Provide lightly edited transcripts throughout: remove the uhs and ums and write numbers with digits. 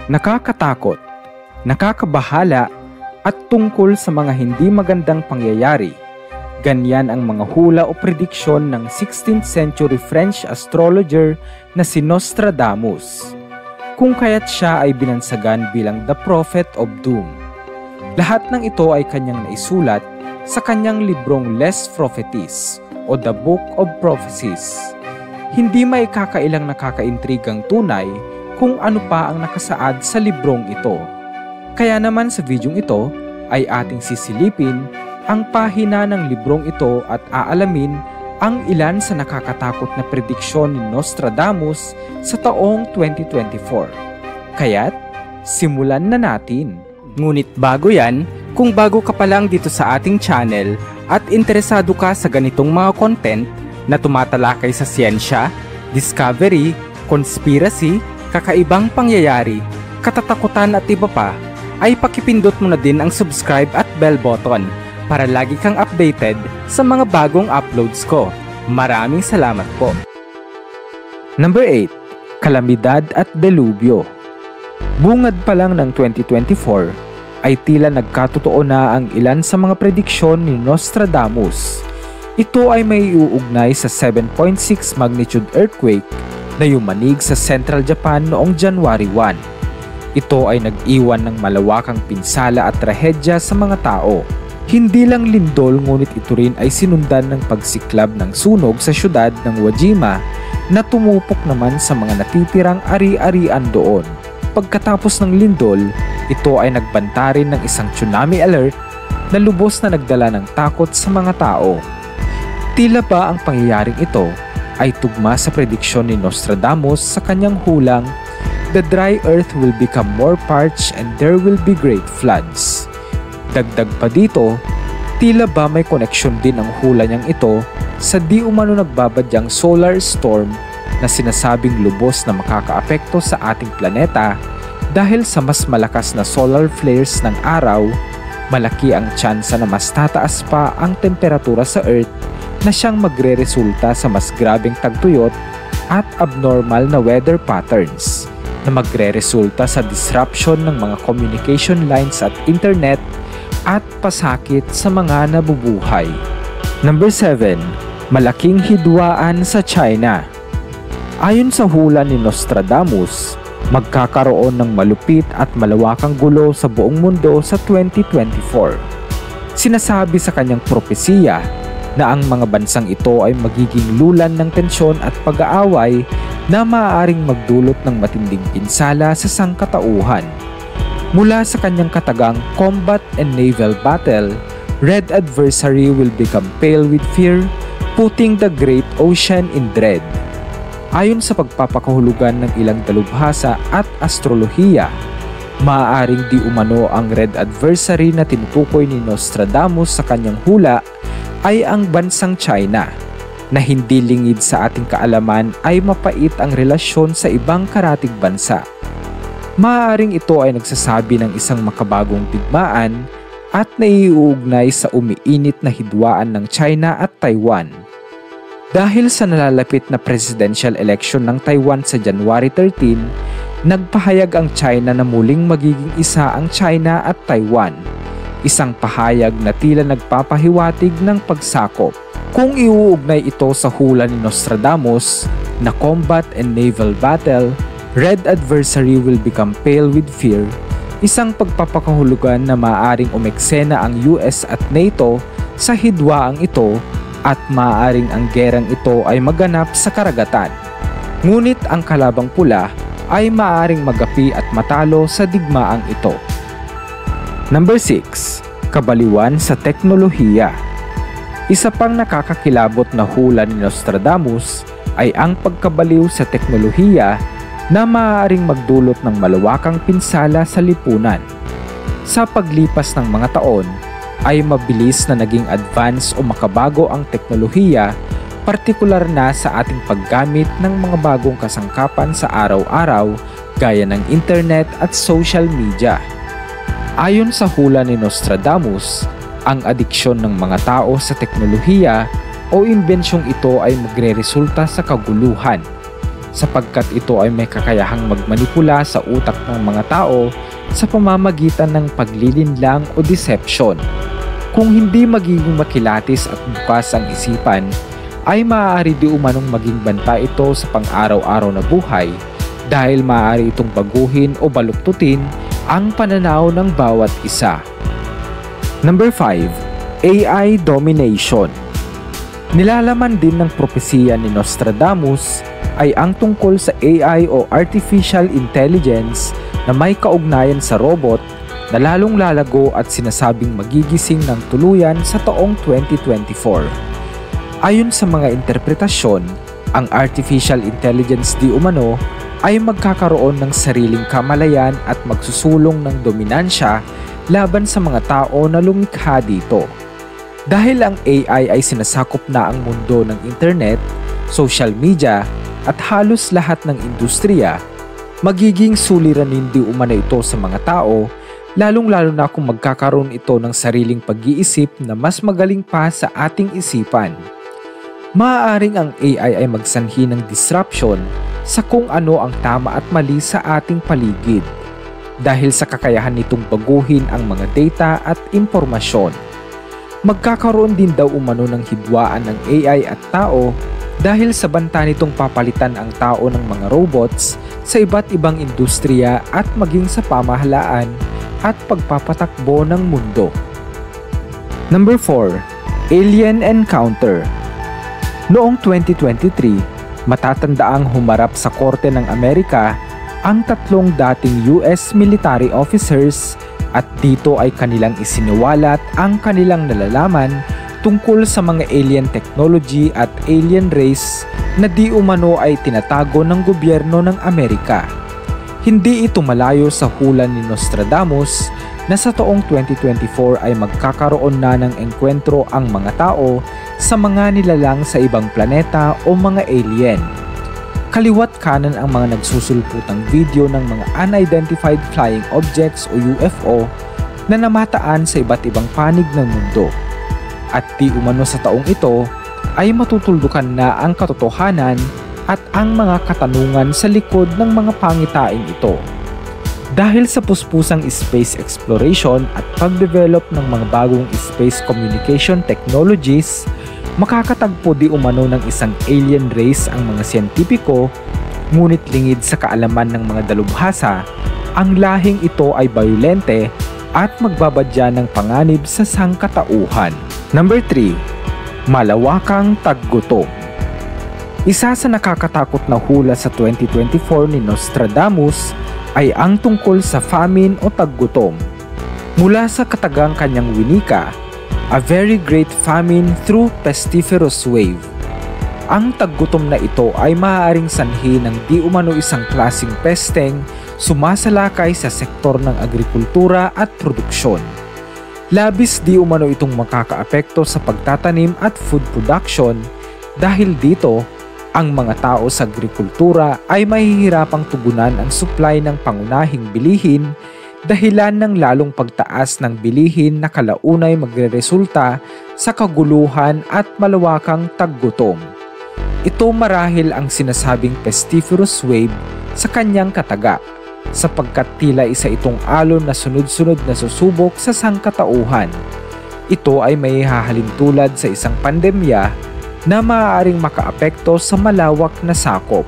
nakakatakot, nakakabahala at tungkol sa mga hindi magandang pangyayari. Ganyan ang mga hula o prediksyon ng 16th century French astrologer na si Nostradamus, kung kaya't siya ay binansagan bilang the prophet of doom. Lahat ng ito ay kanyang naisulat sa kanyang librong Les Prophéties o The Book of Prophecies. Hindi may kakailang nakakaintrigang tunay kung ano pa ang nakasaad sa librong ito. Kaya naman sa videong ito ay ating sisilipin ang pahina ng librong ito at aalamin ang ilan sa nakakatakot na prediksyon ni Nostradamus sa taong 2024. Kaya't simulan na natin. Ngunit bago yan, kung bago ka pa lang dito sa ating channel at interesado ka sa ganitong mga content na tumatalakay sa siyensya, discovery, conspiracy, kakaibang pangyayari, katatakutan at iba pa, ay pakipindot mo na din ang subscribe at bell button para lagi kang updated sa mga bagong uploads ko. Maraming salamat po. Number 8. Kalamidad at Delubyo. Bungad pa lang ng 2024 ay tila nagkatotoo na ang ilan sa mga prediksyon ni Nostradamus. Ito ay may iuugnay sa 7.6 magnitude earthquake na yumanig sa Central Japan noong January 1. Ito ay nag-iwan ng malawakang pinsala at trahedya sa mga tao. Hindi lang lindol ngunit ito rin ay sinundan ng pagsiklab ng sunog sa syudad ng Wajima na tumupok naman sa mga natitirang ari-arian doon. Pagkatapos ng lindol, ito ay nagbanta rin ng isang tsunami alert na lubos na nagdala ng takot sa mga tao. Tila ba ang pangyayaring ito ay tugma sa prediksyon ni Nostradamus sa kanyang hulang, "The dry earth will become more parched and there will be great floods." Dagdag pa dito, tila ba may koneksyon din ang hula niyang ito sa di umano nagbabadyang solar storm na sinasabing lubos na makakaapekto sa ating planeta dahil sa mas malakas na solar flares ng araw. Malaki ang tsansa na mas tataas pa ang temperatura sa Earth na siyang magre-resulta sa mas grabeng tagtuyot at abnormal na weather patterns na magre-resulta sa disruption ng mga communication lines at internet at pasakit sa mga nabubuhay. Number 7. Malaking hidwaan sa China. Ayon sa hula ni Nostradamus, magkakaroon ng malupit at malawakang gulo sa buong mundo sa 2024. Sinasabi sa kanyang propesiya na ang mga bansang ito ay magiging lulan ng tensyon at pag-aaway na maaaring magdulot ng matinding pinsala sa sangkatauhan. Mula sa kanyang katagang Combat and Naval Battle, Red Adversary will become pale with fear, putting the great ocean in dread. Ayon sa pagpapakahulugan ng ilang dalubhasa at astrolohiya, maaaring di umano ang Red Adversary na tinutukoy ni Nostradamus sa kanyang hula ay ang bansang China, na hindi lingid sa ating kaalaman ay mapait ang relasyon sa ibang karatig bansa. Maaaring ito ay nagsasabi ng isang makabagong digmaan at naiuugnay sa umiinit na hidwaan ng China at Taiwan. Dahil sa nalalapit na presidential election ng Taiwan sa January 13, nagpahayag ang China na muling magiging isa ang China at Taiwan. Isang pahayag na tila nagpapahiwatig ng pagsakop. Kung iuugnay ito sa hula ni Nostradamus na Combat and Naval Battle, Red Adversary will become pale with fear, isang pagpapakahulugan na maaaring umeksena ang US at NATO sa hidwaang ito at maaaring ang gerang ito ay maganap sa karagatan. Ngunit ang kalabang pula ay maaaring magapi at matalo sa digmaang ito. Number 6. Kabaliwan sa teknolohiya. Isa pang nakakakilabot na hula ni Nostradamus ay ang pagkabaliw sa teknolohiya na maaaring magdulot ng malawakang pinsala sa lipunan. Sa paglipas ng mga taon, ay mabilis na naging advance o makabago ang teknolohiya, partikular na sa ating paggamit ng mga bagong kasangkapan sa araw-araw gaya ng internet at social media. Ayon sa hula ni Nostradamus, ang adiksyon ng mga tao sa teknolohiya o imbensyong ito ay magreresulta sa kaguluhan. sapagkat ito ay may kakayahang magmanipula sa utak ng mga tao sa pamamagitan ng paglilinlang o deception. Kung hindi magiging makilatis at bukas ang isipan, ay maaari di umanong maging banta ito sa pang-araw-araw na buhay dahil maaari itong baguhin o baluktutin ang pananaw ng bawat isa. Number 5. AI Domination. Nilalaman din ng propesiya ni Nostradamus ay ang tungkol sa AI o Artificial Intelligence na may kaugnayan sa robot na lalong lalago at sinasabing magigising ng tuluyan sa taong 2024. Ayon sa mga interpretasyon, ang Artificial Intelligence di umano ay magkakaroon ng sariling kamalayan at magsusulong ng dominansya laban sa mga tao na lumikha dito. Dahil ang AI ay sinasakop na ang mundo ng internet, social media at halos lahat ng industriya, magiging suliranin di umano ito sa mga tao, lalong-lalo na kung magkakaroon ito ng sariling pag-iisip na mas magaling pa sa ating isipan. Maaaring ang AI ay magsanhi ng disruption sa kung ano ang tama at mali sa ating paligid dahil sa kakayahan nitong baguhin ang mga data at impormasyon. Magkakaroon din daw umano ng hidwaan ng AI at tao dahil sa banta nitong papalitan ang tao ng mga robots sa iba't ibang industriya at maging sa pamahalaan at pagpapatakbo ng mundo. Number 4. Alien Encounter. Noong 2023, matatandaang humarap sa korte ng Amerika ang tatlong dating US military officers at dito ay kanilang isiniwalat ang kanilang nalalaman tungkol sa mga alien technology at alien race na di umano ay tinatago ng gobyerno ng Amerika. Hindi ito malayo sa hula ni Nostradamus na sa taong 2024 ay magkakaroon na ng engkwentro ang mga tao sa mga nilalang sa ibang planeta o mga alien. Kaliwat kanan ang mga nagsusulputang video ng mga unidentified flying objects o UFO na namataan sa iba't ibang panig ng mundo. At di umano sa taong ito ay matutuldukan na ang katotohanan at ang mga katanungan sa likod ng mga pangitaing ito. Dahil sa puspusang space exploration at pag-develop ng mga bagong space communication technologies, makakatagpo di umano ng isang alien race ang mga siyentipiko, ngunit lingid sa kaalaman ng mga dalubhasa, ang lahing ito ay bayolente at magbabadya ng panganib sa sangkatauhan. Number 3. Malawakang taggutom. Isa sa nakakatakot na hula sa 2024 ni Nostradamus ay ang tungkol sa famine o taggutom. Mula sa katagang kanyang winika, a very great famine through pestiferous wave. Ang taggutom na ito ay maaaring sanhi ng di umano isang klaseng pesteng sumasalakay sa sektor ng agrikultura at produksyon. Labis di umano itong makakaapekto sa pagtatanim at food production dahil dito, ang mga tao sa agrikultura ay mahihirapang tugunan ang supply ng pangunahing bilihin dahilan ng lalong pagtaas ng bilihin na kalaunay magreresulta sa kaguluhan at malawakang taggutom. Ito marahil ang sinasabing pestiferous wave sa kanyang kataga sapagkat tila isa itong alon na sunod-sunod na susubok sa sangkatauhan. Ito ay may hahalin tulad sa isang pandemya na maaaring makaapekto sa malawak na sakop.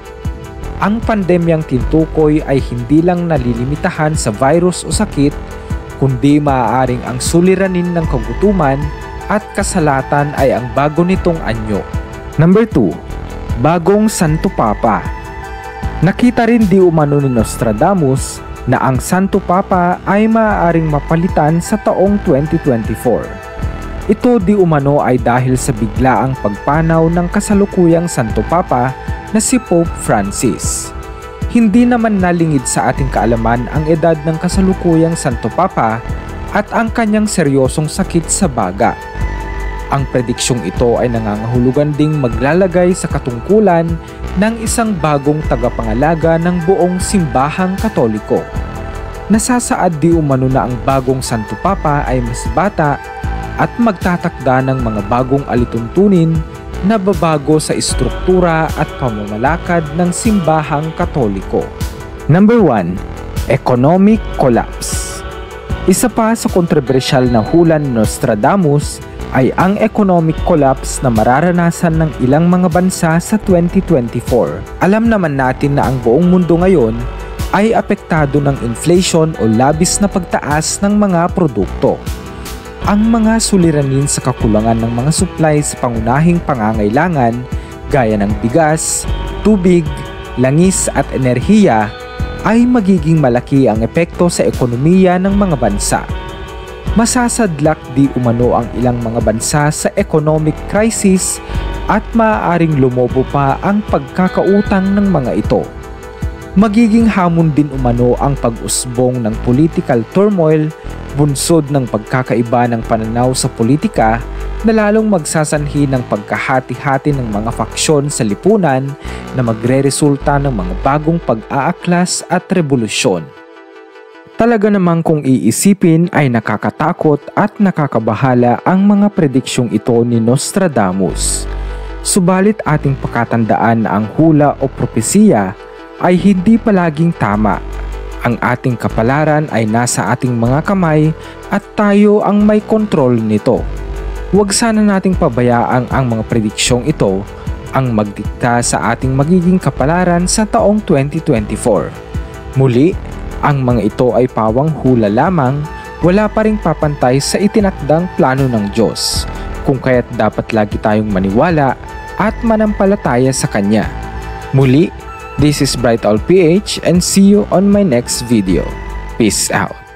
Ang pandemyang tinutukoy ay hindi lang nalilimitahan sa virus o sakit, kundi maaaring ang suliranin ng kagutuman at kasalatan ay ang bago nitong anyo. Number 2. Bagong Santo Papa. Nakita rin di umano ni Nostradamus na ang Santo Papa ay maaaring mapalitan sa taong 2024. Ito di umano ay dahil sa biglaang pagpanaw ng kasalukuyang Santo Papa na si Pope Francis. Hindi naman nalingid sa ating kaalaman ang edad ng kasalukuyang Santo Papa at ang kanyang seryosong sakit sa baga. Ang prediksyong ito ay nangangahulugan ding maglalagay sa katungkulan ng isang bagong tagapangalaga ng buong simbahang Katoliko. Nasasaad di umano na ang bagong Santo Papa ay mas bata at magtatakda ng mga bagong alituntunin nababago sa istruktura at pamamalakad ng simbahang Katoliko. Number 1. Economic collapse. Isa pa sa kontrobersyal na hula ni Nostradamus ay ang economic collapse na mararanasan ng ilang mga bansa sa 2024. Alam naman natin na ang buong mundo ngayon ay apektado ng inflation o labis na pagtaas ng mga produkto. Ang mga suliranin sa kakulangan ng mga supply sa pangunahing pangangailangan gaya ng bigas, tubig, langis at enerhiya ay magiging malaki ang epekto sa ekonomiya ng mga bansa. Masasadlak di umano ang ilang mga bansa sa economic crisis at maaaring lumobo pa ang pagkakautang ng mga ito. Magiging hamon din umano ang pag-usbong ng political turmoil, bunsod ng pagkakaiba ng pananaw sa politika na lalong magsasanhi ng pagkahati-hati ng mga faksyon sa lipunan na magreresulta ng mga bagong pag-aaklas at revolusyon. Talaga namang kung iisipin ay nakakatakot at nakakabahala ang mga prediksyong ito ni Nostradamus. Subalit ating pakatandaan na ang hula o propesiya ay hindi palaging tama. Ang ating kapalaran ay nasa ating mga kamay at tayo ang may kontrol nito. Huwag sana nating pabayaan ang mga prediksyong ito ang magdikta sa ating magiging kapalaran sa taong 2024. Muli, ang mga ito ay pawang hula lamang, wala pa ring papantay sa itinakdang plano ng Diyos, kung kaya't dapat lagi tayong maniwala at manampalataya sa Kanya. Muli, this is Bright Owl PH and see you on my next video. Peace out.